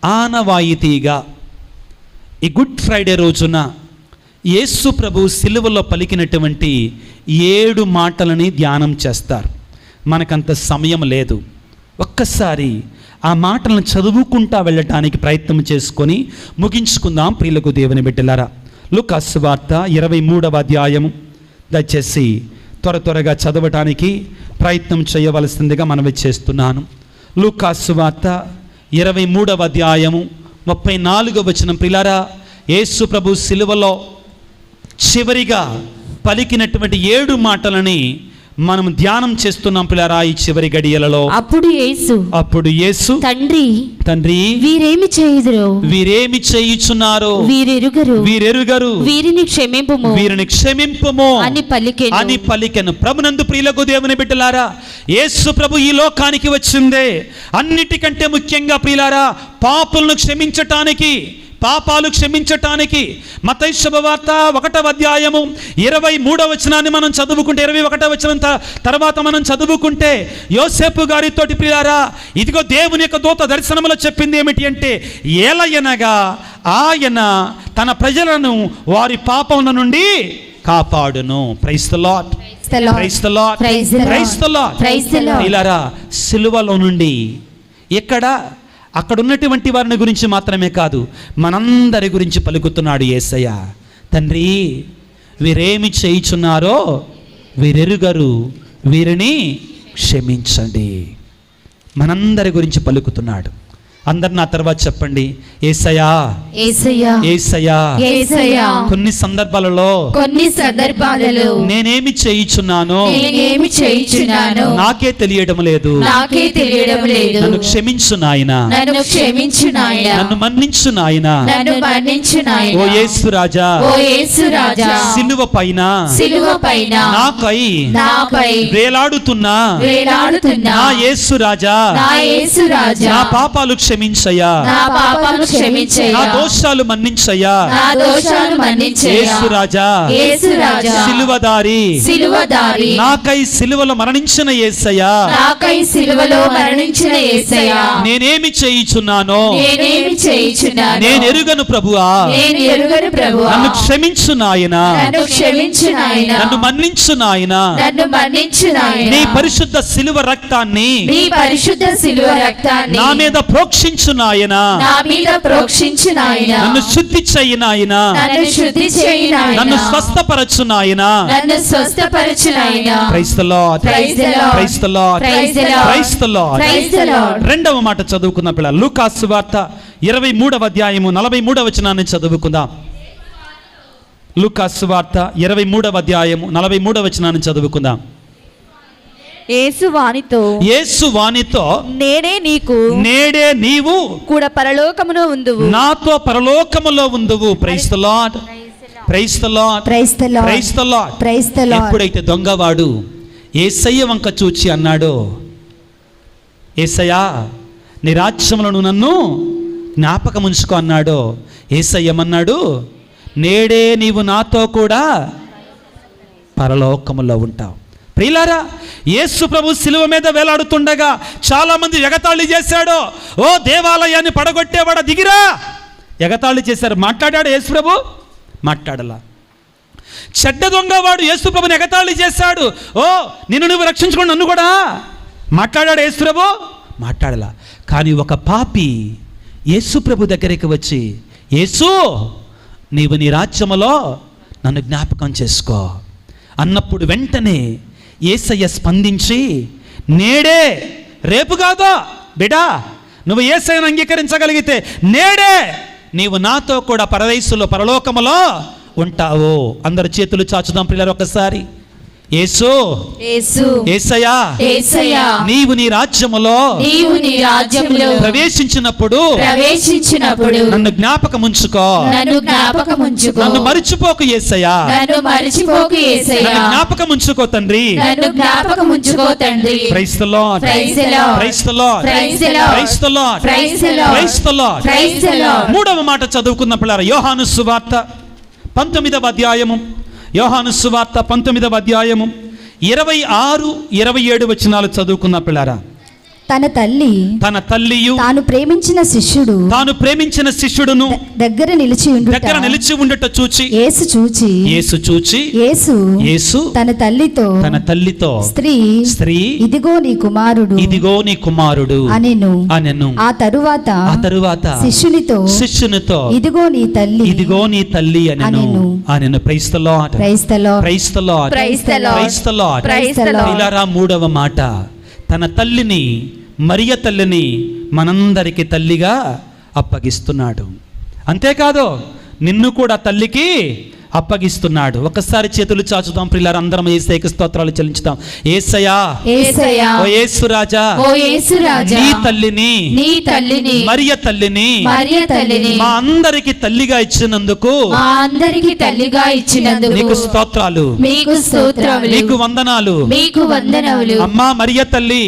ఆనవాయితీగా ఈ good Friday రోజున యేసు ప్రభు సిలువలో పలికినటువంటి 7 మాటలని ధ్యానం చేస్తారు. మనకంత సమయం లేదు. ఒక్కసారి ఆ మాటలను చదువుకుంటా వెళ్ళటానికి ప్రయత్నం చేసుకొని ముగించుకుందాం. ప్రియులకు దేవుని బిడ్డలారా, లూకా సువార్త 23వ అధ్యాయము దయచేసి త్వరగా చదవటానికి ప్రయత్నం చేయవలసిందిగా మనవి చేస్తున్నాను. లూకా సువార్త 23వ అధ్యాయము 34వ వచనం. ప్రియులారా, యేసు ప్రభు సిలువలో చివరిగా పలికినటువంటి 7 మాటలని మనం ధ్యానం చేస్తున్నాం పిల్లరా ఈ చివరి గడియలలో. అప్పుడు యేసు తండ్రి వీరేమి చేయుచున్నారు వీరెరుగరు వీరిని క్షమింపుము అని పలికెను. ప్రభునందు ప్రియులకు దేవుని బిడ్డలారా, యేసు ప్రభు ఈ లోకానికి వచ్చిందే అన్నిటికంటే ముఖ్యంగా ప్రియులారా పాపులను క్షమించటానికి, పాపాలు క్షమించటానికి. మత్తయి శుభవార్త 1వ అధ్యాయము 23వ వచనాన్ని మనం చదువుకుంటే, 21వ వచనం తర్వాత మనం చదువుకుంటే యోసేపు గారితోటి ప్రియారా ఇదిగో దేవుని యొక్క దూత దర్శనములో చెప్పింది ఏమిటి అంటే, ఏలయనగా ఆయన తన ప్రజలను వారి పాపముల నుండి కాపాడును. Praise the lord, praise the lord, praise the lord. ప్రియులారా, సిలువలో నుండి అక్కడ ఉన్నటువంటి వారిని గురించి మాత్రమే కాదు, మనందరి గురించి పలుకుతున్నాడు యేసయ్య. తండ్రి వీరేమి చేయుచున్నారో వీరెరుగరు, వీరిని క్షమించండి. మనందరి గురించి పలుకుతున్నాడు. అందరు నా తర్వాత చెప్పండి, యేసయ్యా యేసయ్యా యేసయ్యా. కొన్ని సందర్భాలలో నేనేమి చేయుచున్నానో నాకే తెలియడం లేదు. నన్ను క్షమించు నాయనా, నన్ను మన్నించు నాయనా. ఓ యేసు రాజా, సిలువ పైన నాకై వేలాడుతున్నా నా యేసు రాజా, నా పాపాలు క్షమించయ్యా, నా దోషాలు మన్నించయ్యా. యేసు రాజా, సిలువదారి, నాకై సిలువలో మరణించిన యేసయ్యా, నేనేమి చేయుచున్నానో నేను ఎరుగను ప్రభువా, నన్ను క్షమించు నాయనా, నన్ను మన్నించు నాయనా. నీ పరిశుద్ధ సిలువ రక్తాన్ని నా మీద ప్రోక్షించు నాయనా, నన్ను శుద్ధి చెయ్యి నాయనా, నన్ను స్వస్థపరచు నాయనా. Praise the lord, praise the lord, praise the Lord. రెండవ మాట చదువుకుందాం పిల్లలు. లూకా సువార్త 23వ అధ్యాయము 43వ వచనాన్ని చదువుకుందాం. లూకా సువార్త 23వ అధ్యాయము 43వ వచనాన్ని చదువుకుందాం. యేసు వానితో నేడే నీవు కూడా పరలోకములో ఉందువు, నాతో పరలోకములో ఉందువు. Praise the lord, praise the lord, praise the lord, praise the lord, praise the lord. ఎప్పుడైతే దొంగవాడు యేసయ్య వంక చూచి అన్నాడో, యేసయ్యా నీ రాజ్యములను నన్ను జ్ఞాపకం ఉంచుకో అన్నాడో, యేసయ్య ఏమన్నాడు, నేడే నీవు నాతో కూడా పరలోకములో ఉంటావు. ప్రియులారా, యేసు ప్రభు సిలువ మీద వేలాడుతుండగా చాలా మంది ఎగతాళి చేశాడు. ఓ దేవాలయాన్ని పడగొట్టేవాడు దిగిరా, ఎగతాళి చేశారు. మాట్లాడాడు యేసు ప్రభు? మాట్లాడలా. చెడ్డ దొంగవాడు యేసు ప్రభుని ఎగతాళి చేశాడు. ఓ నిన్ను నువ్వు రక్షించుకోండి నన్ను కూడా మాట్లాడాడు యేసు ప్రభు? మాట్లాడలా. కానీ ఒక పాపి యేసు ప్రభు దగ్గరికి వచ్చి, యేసు నీవు నీ రాజ్యములో నన్ను జ్ఞాపకం చేసుకో అన్నప్పుడు వెంటనే యేసయ్య స్పందించి, నేడే, రేపు కాదా బిడా, నువ్వు యేసయ్యను అంగీకరించగలిగితే నేడే నీవు నాతో కూడా పరదేశంలో పరలోకములో ఉంటావు. అందరు చేతులు చాచుదాం పిల్లలు ఒకసారి. యేసు యేసయ్యా, నీవు నీ రాజ్యములో ప్రవేశించినప్పుడు నన్ను జ్ఞాపకం ఉంచుకో, నన్ను మరిచిపోకు యేసయ్యా, నన్ను జ్ఞాపకం ఉంచుకో తండ్రి. Praise the lord, praise the lord, praise the lord, praise the Lord. మూడవ మాట చదువుకున్న పిల్లలు, యోహాను సువార్త 19వ అధ్యాయము, యోహాను సువార్త 19వ అధ్యాయము 26, 27 వచనాలు చదువుకున్న పిల్లారా. తన తల్లియు తాను ప్రేమించిన శిష్యుడును దగ్గర నిలిచి ఉండుట చూచి యేసు చూచి తన తల్లితో స్త్రీ ఇదిగో నీ కుమారుడు అనెను. ఆ తరువాత శిష్యునితో ఇదిగో నీ తల్లి అనెను. Price the lord. ప్రియులారా, మూడవ మాట, తన తల్లిని, మరియ తల్లిని మనందరికి తల్లిగా అప్పగిస్తున్నాడు. అంతేకాదు, నిన్ను కూడా తల్లికి అప్పగిస్తున్నాడు. ఒకసారి చేతులు చాచుదాం ప్రియులారా, అందరం యేసయ్యకి స్తోత్రాలు చెల్లించుదాం. యేసయ్యా, ఓ యేసు రాజా, నీ తల్లిని మరియ తల్లిని మా అందరికి తల్లిగా ఇచ్చినందుకు నీకు స్తోత్రాలు, నీకు వందనాలు. అమ్మా మరియ తల్లి,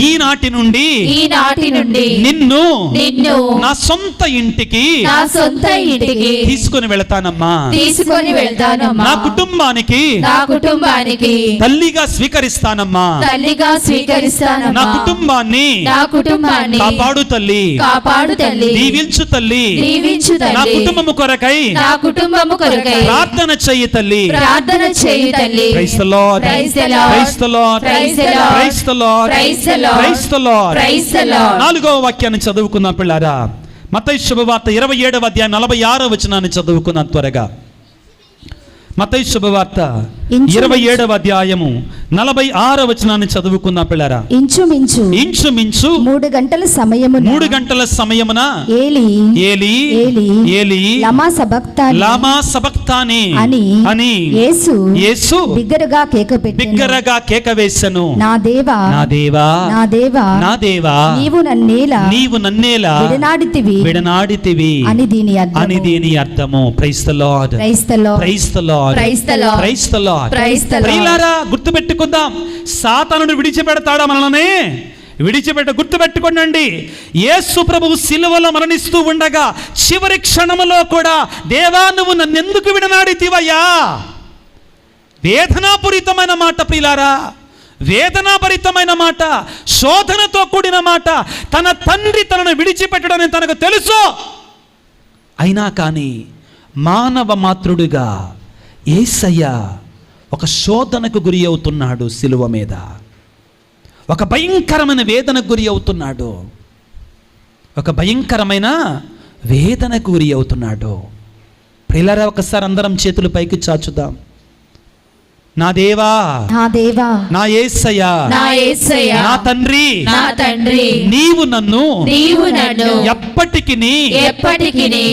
ఈనాటి నుండి నిన్ను నా సొంత ఇంటికి తీసుకొని వెళతాను. నా కుటుంబానికి తల్లిగా స్వీకరిస్తానమ్మా. నా కుటుంబాన్ని కాపాడు తల్లి, దీవించు తల్లి. నా కుటుంబము కొరకై ప్రార్థన చెయ్యి తల్లి. Price the lord. నాలుగవ వాక్యాన్ని చదువుకుందాం పిల్లారా. మత్తయి శుభవార్త 27వ అధ్యాయం 46వ వచనాన్ని చదువుకున్నాను త్వరగా. మత్తయి శుభవార్త 27వ అధ్యాయము 46వ వచనాన్ని చదువుకున్నా పిల్లరా. ఇంచుమించు 3 గంటల సమయమున ఏలి లమా సబక్తాని అని యేసు బిగ్గరగా కేక వేసెను. నా దేవా నీవు నన్నేలా విడనాడితివి అని దీని అర్థము. Price the lord. ప్రియులారా, గుర్తుపెట్టుకుందాం, సాతానుడు విడిచిపెడతాడా మనల్ని? గుర్తుపెట్టుకోండి, యేసు ప్రభువు సిలువలో మరణిస్తూ ఉండగా చివరి క్షణములో కూడా, దేవా నువ్వు నన్నెందుకు విడనాడితివయ్యా? వేదనాపూరితమైన మాట ప్రియులారా, వేదనాభరితమైన మాట, శోధనతో కూడిన మాట. తన తండ్రి తనను విడిచిపెట్టడని తనకు తెలుసు. అయినా కానీ మానవ మాతృడిగా యేసయ్య ఒక శోధనకు గురి అవుతున్నాడు. సిలువ మీద ఒక భయంకరమైన వేదనకు గురి అవుతున్నాడు. ప్రియులారా, ఒకసారి అందరం చేతులు పైకి చాచుదాం. నా దేవా, నా యేసయ్యా, నా తండ్రి, నీవు నన్ను ఎప్పటికిని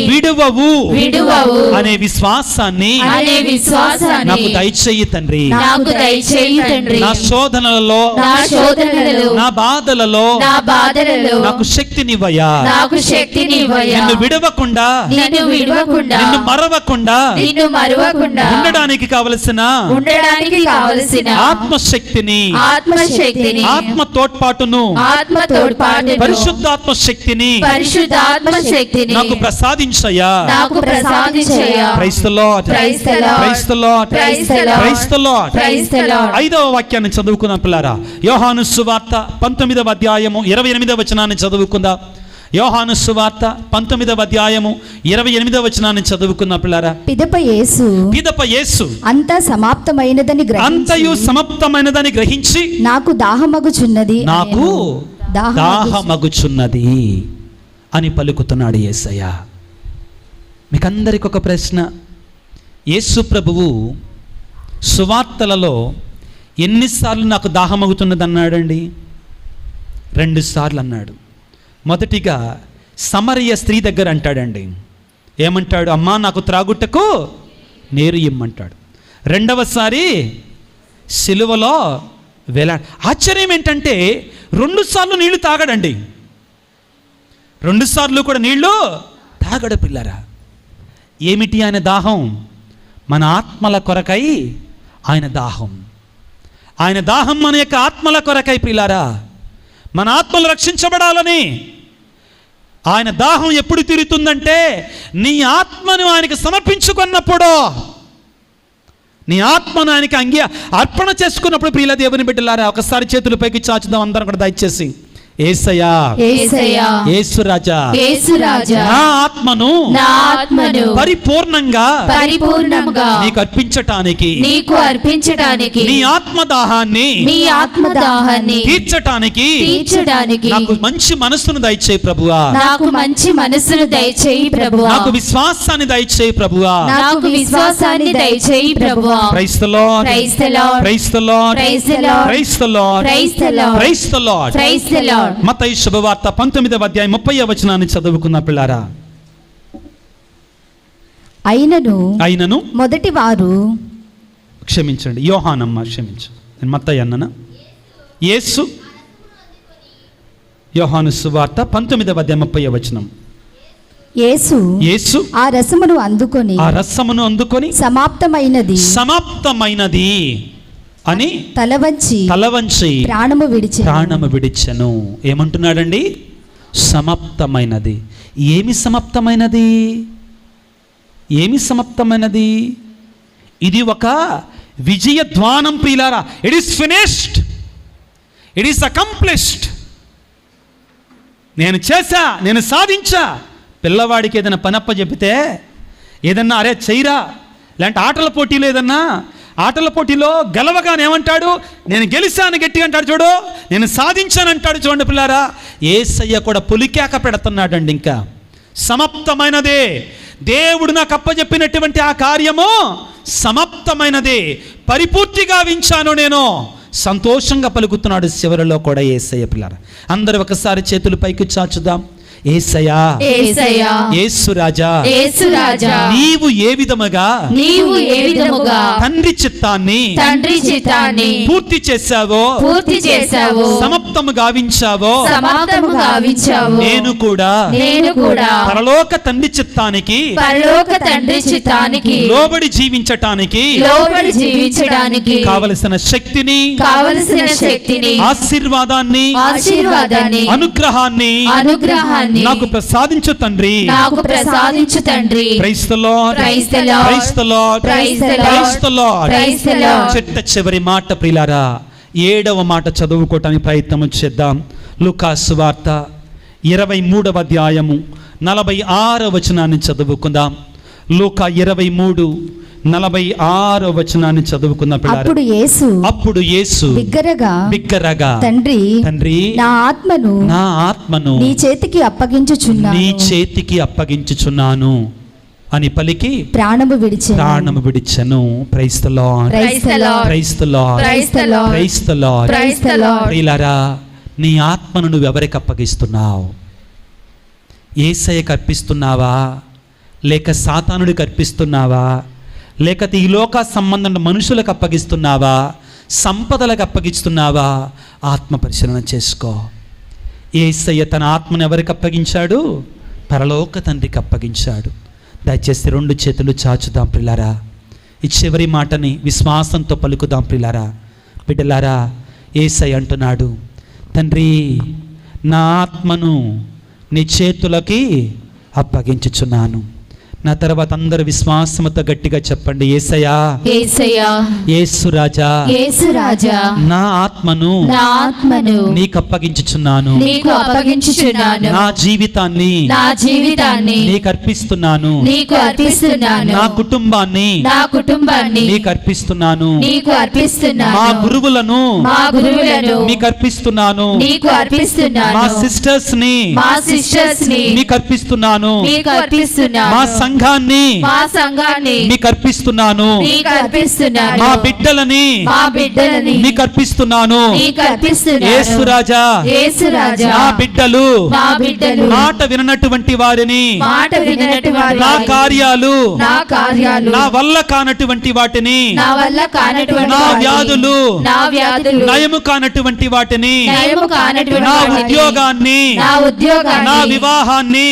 విడువవు అనే విశ్వాసాన్ని నాకు దయచేయి తండ్రి. నా శోధనలలో, నా బాధలలో నాకు శక్తినివ్వయ్యా. నిన్ను విడవకుండా, నిన్ను మరవకుండా ఉండడానికి కావలసిన ఆత్మశక్తిని, ఆత్మ తోడ్పాటును, పరిశుద్ధాత్మ శక్తిని నాకు ప్రసాదించయ్యా. Price the lord. ఐదవ వాక్యాన్ని చదువుకుందాం పిల్లారా. యోహాను సువార్త 19వ అధ్యాయము 28వ వచనాన్ని చదువుకుందాం. యోహాను సువార్త 19వ అధ్యాయము 28వ వచనాన్ని చదువుకున్న పిల్లారా. పిదప యేసు అంతా సమాప్తమైనదని గ్రహించి నాకు దాహమగుచున్నది అని పలుకుతున్నాడు యేసయ్య. మీకందరికి ఒక ప్రశ్న. యేసు ప్రభువు సువార్తలలో ఎన్నిసార్లు నాకు దాహమగుతున్నది అన్నాడండి? 2 సార్లు అన్నాడు. మొదటిగా సమరయ స్త్రీ దగ్గర అంటాడండి. ఏమంటాడు? అమ్మా నాకు త్రాగుటకు నీరు ఇమ్మంటాడు. రెండవసారి సిలువలో ఆశ్చర్యం ఏంటంటే 2 సార్లు నీళ్లు తాగడండి. 2 సార్లు కూడా నీళ్లు తాగడు పిల్లరా. ఏమిటి ఆయన దాహం? మన ఆత్మల కొరకై ఆయన దాహం. ఆయన దాహం మన యొక్క ఆత్మల కొరకై పిల్లారా. మన ఆత్మలు రక్షించబడాలని ఆయన దాహం ఎప్పుడు తీరుతుందంటే నీ ఆత్మను ఆయనకు సమర్పించుకున్నప్పుడు. నీ ఆత్మను ఆయనకి అర్పణ చేసుకున్నప్పుడు ప్రియుల దేవుని బిడ్డలారా ఒకసారి చేతుల పైకి చాచుదాం అందరం కూడా దయచేసి. యేసయ్యా, యేసయ్యా, యేసు రాజా, యేసు రాజా, నా ఆత్మను పరిపూర్ణంగా నీకు అర్పించటానికి నీ ఆత్మదాహాన్ని తీర్చటానికి నాకు మంచి మనస్సును దయచేయి ప్రభువా. నాకు మంచి మనస్సును దయచేయి ప్రభువా. నాకు విశ్వాసాన్ని దయచేయి ప్రభువా. నాకు విశ్వాసాన్ని దయచేయి ప్రభువా. Praise the lord, praise the lord, praise the lord, praise the lord, praise the lord, praise the lord, praise the lord, praise the Lord. మత్తయి శుభవార్త 19వ అధ్యాయం 30వ వచనాన్ని చదువుకున్న పిల్లారా. అయినను మొదటి వారు, క్షమించండి యోహానమ్మ, క్షమించు, నేను మత్తయి అన్ననా? యేసు, యోహాను సువార్త 19వ అధ్యాయం 30వ వచనం. యేసు ఆ రసమును అందుకొని సమాప్తమైనది అని తలవంచి ప్రాణము విడిచెను. ఏమంటున్నాడండి? సమాప్తమైనది. ఏమి సమాప్తమైనది? ఏమి సమాప్తమైనది? ఇది ఒక విజయ ధ్వానం ప్రియులారా. It is finished, it is accomplished. నేను చేశా, నేను సాధించా. పిల్లవాడికి ఏదైనా పనప్ప చెబితే ఏదన్నా అరే చెయ్యరా, ఇలాంటి ఆటల పోటీలో ఏదన్నా ఆటల పోటీలో గెలవగానే ఏమంటాడు? నేను గెలిచాను గట్టిగా అంటాడు చూడు, నేను సాధించాను అంటాడు చూడండి పిల్లారా. యేసయ్య కూడా పులికేక పెడుతున్నాడండి. ఇంకా సమాప్తమైనదే, దేవుడు నాకు అప్పచెప్పినటువంటి ఆ కార్యము సమాప్తమైనదే, పరిపూర్తిగా వించాను నేను, సంతోషంగా పలుకుతున్నాడు చివరిలో కూడా యేసయ్య. పిల్లారా అందరూ ఒకసారి చేతులు పైకి చాచుదాం. యేసయ్యా, యేసయ్యా, యేసు రాజా, యేసు రాజా, నీవు ఏ విధముగా తండ్రి చిత్తాన్ని పూర్తి చేశావో సమాప్తము గావించావో నేను కూడా పరలోక తండ్రి చిత్తానికి లోబడి జీవించటానికి కావలసిన శక్తిని ఆశీర్వాదాన్ని అనుగ్రహాన్ని నాకు ప్రసాదించు తండ్రి. Praise the lord, praise the lord, praise the lord, praise the Lord. చిట్ట చివరి మాట ప్రియులారా, 7వ మాట చదువుకోవటానికి ప్రయత్నం చేద్దాం. లూకాసు వార్త 23వ అధ్యాయము 46వ వచనాన్ని చదువుకుందాం. లూకా 23:46 వచనాన్ని చదువుకున్న పిల్లలు. అప్పుడు యేసు బిగ్గరగా తండ్రి నా ఆత్మను నీ చేతికి అప్పగించుచున్నాను అని పలికి ప్రాణము విడిచెను. Praise the lord, praise the lord, praise the lord, praise the lord, praise the lord. ప్రియులారా నీ ఆత్మను నువ్వు ఎవరికి అప్పగిస్తున్నావు? యేసయ్యకి అర్పిస్తున్నావా, లేక సాతానుడికి అర్పిస్తున్నావా, లేక ఈ లోక సంబంధం మనుషులకు అప్పగిస్తున్నావా, సంపదలకు అప్పగిస్తున్నావా? ఆత్మ పరిశీలన చేసుకో. యేసయ్య తన ఆత్మను ఎవరికి అప్పగించాడు? పరలోక తండ్రికి అప్పగించాడు. దయచేసి 2 చేతులు చాచుదాం ప్రియులారా. ఈ చివరి మాటని విశ్వాసంతో పలుకుదాం ప్రియులారా. బిడ్డలారా, యేసయ్య అంటున్నాడు, తండ్రి నా ఆత్మను నీ చేతులకి అప్పగించుచున్నాను. నా తర్వాత అందరు విశ్వాసముతో గట్టిగా చెప్పండి, యేసయ్యా, యేసయ్యా, యేసు రాజా, యేసు రాజా, నా ఆత్మను నీకు అప్పగించుచున్నాను. నా జీవితాన్ని నీకు అర్పిస్తున్నాను. నా కుటుంబాన్ని నీకు అర్పిస్తున్నాను. మా గురువులను మీకు అర్పిస్తున్నాను. మా సిస్టర్స్ ని మీకు అర్పిస్తున్నాను. మా సంఘాన్ని మీకు అర్పిస్తున్నాను. మా బిడ్డలని మీకు అర్పిస్తున్నాను. యేసు రాజా, నా బిడ్డలు మాట విననటువంటి వారిని, నా కార్యాలు నా వల్ల కానటువంటి వాటిని, నా వ్యాధులు నయము కానటువంటి వాటిని, నా ఉద్యోగాన్ని, నా వివాహాన్ని,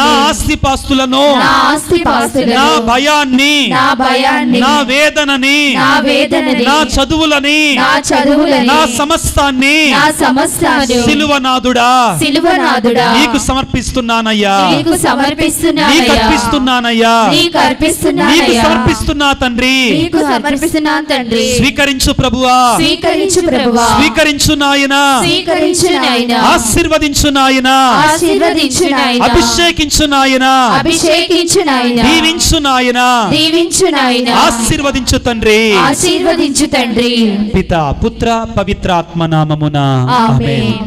నా ఆస్తిపాస్తులను నా ఆస్తిపాస్తులను, నా భయాన్ని, నా భయాన్ని, నా వేదనని, నా వేదనని, నా చదువులని, నా చదువులని, నా సమస్తాన్ని నా సమస్తాన్ని సిలువనాథుడా సిలువనాథుడా నీకు సమర్పిస్తున్నానయ్యా, నీకు సమర్పిస్తున్నానయ్యా, నీకు అర్పిస్తున్నానయ్యా, నీకు నీకు అర్పిస్తున్నానయ్యా, సమర్పిస్తున్నా తండ్రి. నీకు సమర్పిస్తున్నాను తండ్రి. స్వీకరించు ప్రభువా, స్వీకరించు ప్రభువా, స్వీకరించు నాయనా, స్వీకరించు నాయనా, ఆశీర్వదించు నాయనా, ఆశీర్వదించు నాయనా, అభిషేకించు నాయనా, అభిషేకించు నాయనా, దీవించు నాయనా, దీవించు నాయనా, ఆశీర్వదించు తండ్రి. ఆశీర్వదించు తండ్రి. పిత పుత్ర పవిత్రాత్మ నామమున ఆమేన్.